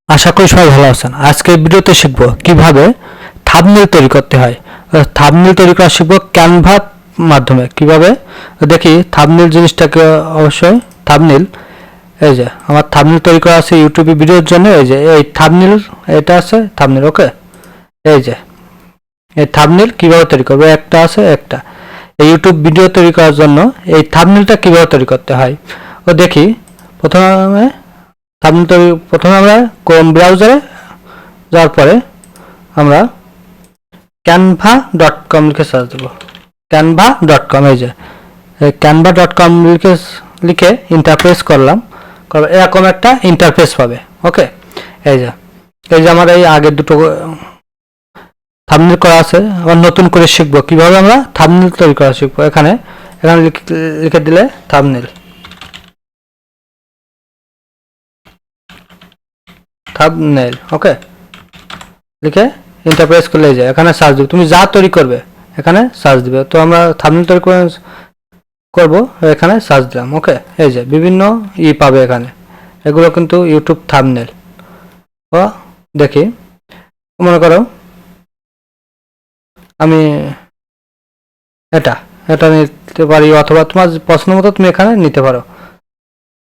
আশা করি সবাই ভালো আছেন। আজকের ভিডিওতে শিখব কিভাবে থাম্বনেল তৈরি করতে হয়। থাম্বনেল তৈরি করা শিখব ক্যানভার মাধ্যমে। কিভাবে দেখি থাম্বনেল জিনিসটাকে, অবশ্যই থাম্বনেল, এই যে আমার থাম্বনেল তৈরি করা আছে ইউটিউবে ভিডিওর জন্য। এই যে এই থাম্বনেল, এটা আছে থাম্বনেল। ওকে, এই যে এই থাম্বনেল কিভাবে তৈরি করবে, একটা আছে একটা। এই ইউটিউব ভিডিও তৈরি করার জন্য এই থাম্বনেলটা কিভাবে তৈরি করতে হয় ও দেখি। প্রথমে থাম্বনেল তৈরি, প্রথমে আমরা ক্রোম ব্রাউজারে যাওয়ার পরে আমরা canva.com লিখে সার্চ দেবো। canva.com, এই যে canva.com লিখে ইন্টারফেস করলাম। এরকম একটা ইন্টারফেস পাবে। ওকে, এই যে আমার এই আগের দুটো থাম্বনেল করা আছে। আবার নতুন করে শিখবো কিভাবে আমরা থাম্বনেল তৈরি করা শিখবো। এখানে লিখে দিলে থাম্বনেল, ওকে, লিখে ইন্টারপ্রেস করলে যায় এখানে সার্চ দিবে। তুমি যা তৈরি করবে এখানে সার্চ দিবে। তো আমরা থাম্বনেল তৈরি করবো, এখানে সার্চ দিলাম। ওকে, এই যে বিভিন্ন পাবে এখানে। এগুলো কিন্তু ইউটিউব থাম্বনেল। ও দেখি, মনে করো আমি এটা এটা নিতে পারি, অথবা তোমার পছন্দ মতো তুমি এখানে নিতে পারো।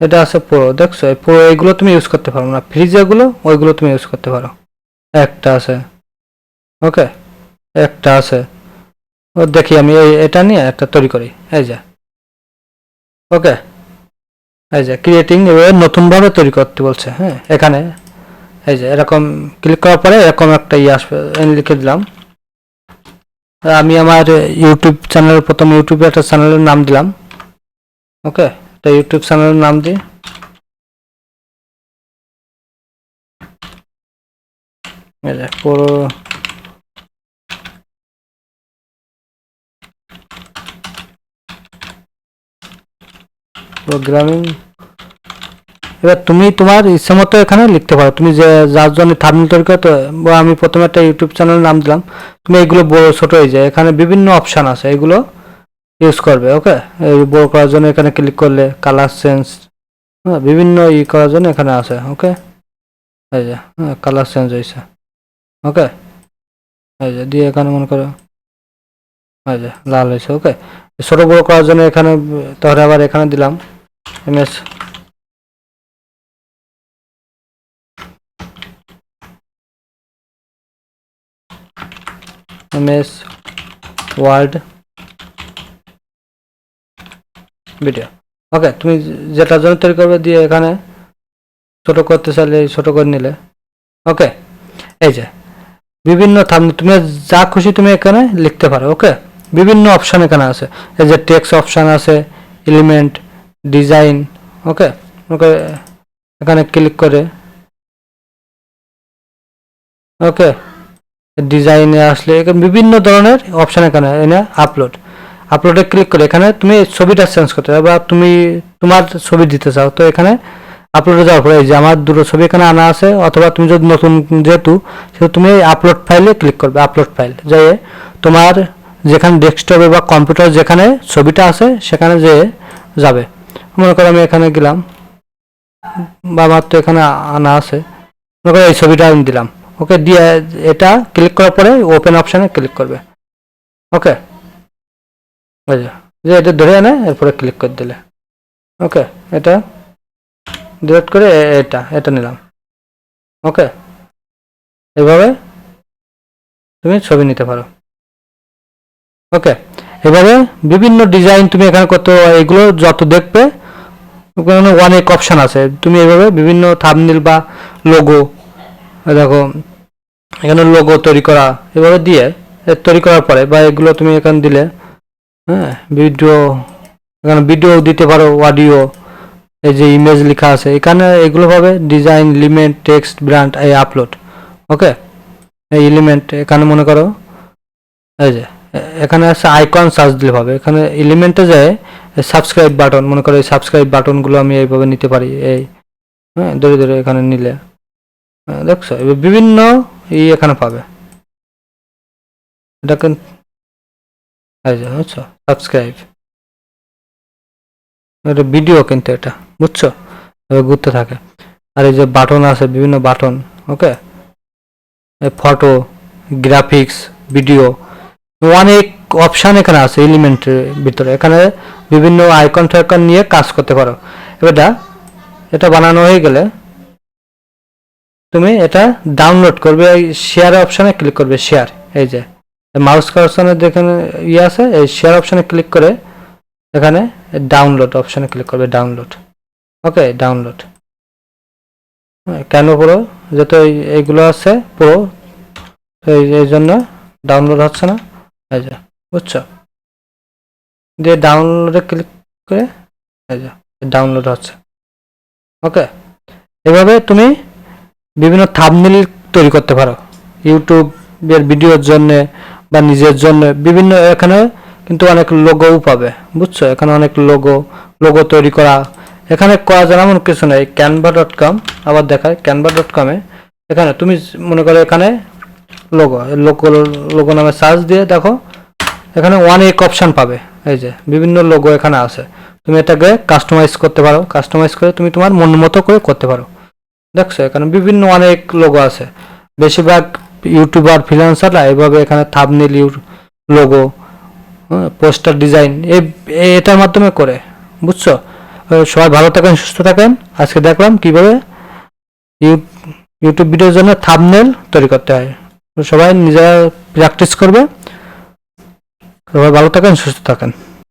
এটা আছে প্রো, দেখছো এই প্রো, এইগুলো তুমি ইউজ করতে পারো না। ফ্রি যেগুলো ওইগুলো তুমি ইউজ করতে পারো। একটা আছে, ওকে, একটা আছে। ও দেখি আমি এটা নিয়ে একটা তৈরি করি। এই যে, ওকে, এই যে ক্রিয়েটিং, এভাবে নতুনভাবে তৈরি করতে বলছে। হ্যাঁ, এখানে এই যে এরকম ক্লিক করার পরে এরকম একটা আসবে, লিখে দিলাম। আমি আমার ইউটিউব চ্যানেল, প্রথম ইউটিউবে একটা চ্যানেলের নাম দিলাম। ওকে, তো ইউটিউব চ্যানেলের নাম দিই এই যে পুরো প্রোগ্রামিং। এবার তুমি তোমার ইচ্ছা মতো এখানে লিখতে পারো। তুমি যে যার জন্য থাম্বনেল তৈরি করতে, আমি প্রথমে একটা ইউটিউব চ্যানেলের নাম দিলাম। তুমি এগুলো বড় ছোট, এই যে এখানে বিভিন্ন অপশান আছে, এগুলো ইউজ করবে। ওকে, এই বড় করার জন্য এখানে ক্লিক করলে কালার চেঞ্জ, হ্যাঁ, বিভিন্ন করার জন্য এখানে আছে। ওকে, এই যে কালার চেঞ্জ হয়েছে। ওকে, এই যে দিয়ে এখানে মনে করো এই যে লাল হয়েছে। ওকে, ছোট বড় করার জন্য এখানে, তাহলে আবার এখানে দিলাম এমএস ওয়ার্ড ভিডিও। ওকে, তুমি যেটার জন্য তৈরি করবে দিয়ে এখানে ছোট করতে চাইলে ছোট করে নিলে। ওকে, এই যে বিভিন্ন থাম্বনেল তুমি যা খুশি তুমি এখানে লিখতে পারো। ওকে, বিভিন্ন অপশান এখানে আছে। এই যে টেক্সট অপশান আছে, এলিমেন্ট, ডিজাইন। ওকে, ওকে, এখানে ক্লিক করে, ওকে, ডিজাইনে আসলে বিভিন্ন ধরনের অপশান এখানে এনে আপলোডে ক্লিক করে এখানে তুমি ছবিটা চেঞ্জ করতে চাও বা তুমি তোমার ছবি দিতে চাও। তো এখানে আপলোডে যাওয়ার পরে এই যে আমার দুটো ছবি এখানে আনা আছে, অথবা তুমি যদি নতুন যেহেতু সেহেতু তুমি আপলোড ফাইলে ক্লিক করবে। আপলোড ফাইল যেয়ে তোমার যেখানে ডেস্কটপে বা কম্পিউটার যেখানে ছবিটা আছে সেখানে যেয়ে যাবে। মনে করো আমি এখানে গেলাম, বা আমার তো এখানে আনা আছে, মনে করো এই ছবিটা আমি দিলাম। ওকে, দিয়ে এটা ক্লিক করার পরে ওপেন অপশানে ক্লিক করবে। ওকে, বুঝলো, যে এটা ধরে এনে এরপরে ক্লিক করে দিলে। ওকে, এটা ডিলিট করে এটা নিলাম। ওকে, এভাবে তুমি ছবি নিতে পারো। ওকে, এভাবে বিভিন্ন ডিজাইন তুমি এখানে করতে, এগুলো যত দেখবে ওখানে অনেক অপশান আছে। তুমি এভাবে বিভিন্ন থাম্বনেল বা লোগো, দেখো এখানে লোগো তৈরি করা, এভাবে দিয়ে তৈরি করার পরে বা এগুলো তুমি এখানে দিলে, হ্যাঁ, ভিডিও, এখানে ভিডিও দিতে পারো, অডিও, এই যে ইমেজ লেখা আছে এখানে, এগুলো পাবে। ডিজাইন, এলিমেন্ট, টেক্সট, ব্র্যান্ড, এই আপলোড। ওকে, এই এলিমেন্ট এখানে মনে করো এই যে এখানে আছে আইকন, সার্চ দিলে পাবে। এখানে এলিমেন্টে যায় সাবস্ক্রাইব বাটন, মনে করো এই সাবস্ক্রাইব বাটনগুলো আমি এইভাবে নিতে পারি। এই, হ্যাঁ, ধরে ধরে এখানে নিলে দেখছো বিভিন্ন এখানে পাবে। এটা এই যে বুঝছো, সাবস্ক্রাইব, এটা ভিডিও কিন্তু এটা, বুঝছো, ঘুরতে থাকে। আর এই যে বাটন আছে, বিভিন্ন বাটন, ওকে, ফটো, গ্রাফিক্স, ভিডিও, অনেক অপশান এখানে আছে এলিমেন্টের ভিতরে। এখানে বিভিন্ন আইকন টাইকন নিয়ে কাজ করতে পারো। এবার এটা বানানো হয়ে গেলে তুমি এটা ডাউনলোড করবে, এই শেয়ার অপশানে ক্লিক করবে, শেয়ার, এই যে মাউস কার্সনে যেখানে ইয়ে আছে এই শেয়ার অপশানে ক্লিক করে এখানে ডাউনলোড অপশানে ক্লিক করবে, ডাউনলোড, ওকে, ডাউনলোড। কেন পুরো যেহেতু এইগুলো আছে পুরো, এই জন্য ডাউনলোড হচ্ছে না, এই যে, বুঝছো, দিয়ে ডাউনলোডে ক্লিক করে এই যে ডাউনলোড হচ্ছে, ওকে। এভাবে তুমি বিভিন্ন থাম্বনেল তৈরি করতে পারো ইউটিউবের ভিডিওর জন্য বা নিজের জন্য। বিভিন্ন এখানে কিন্তু অনেক লোগোও পাবে, বুঝছো, এখানে অনেক লোগো তৈরি করা এখানে করা যায় এমন কিছু নেই। canva.com আবার দেখায় canva.com-এ এখানে তুমি মনে করো এখানে লোগো নামে সার্চ দিয়ে দেখো, এখানে অনেক অপশান পাবে, এই যে বিভিন্ন লোগো এখানে আছে। তুমি এটাকে কাস্টমাইজ করতে পারো, কাস্টমাইজ করে তুমি তোমার মন মতো করে করতে পারো। দেখছো এখানে বিভিন্ন অনেক লোগো আছে। বেশিরভাগ ইউটিউবার ফ্রিল্যান্সাররা এইভাবে এখানে থাম্বনেল, লোগো, পোস্টার ডিজাইন এটার মাধ্যমে করে, বুঝছো। সবাই ভালো থাকেন, সুস্থ থাকেন। আজকে দেখলাম কিভাবে ইউটিউব ভিডিওর জন্য থাম্বনেল তৈরি করতে হয়। সবাই নিজেরা প্র্যাকটিস করবে। সবাই ভালো থাকেন, সুস্থ থাকেন।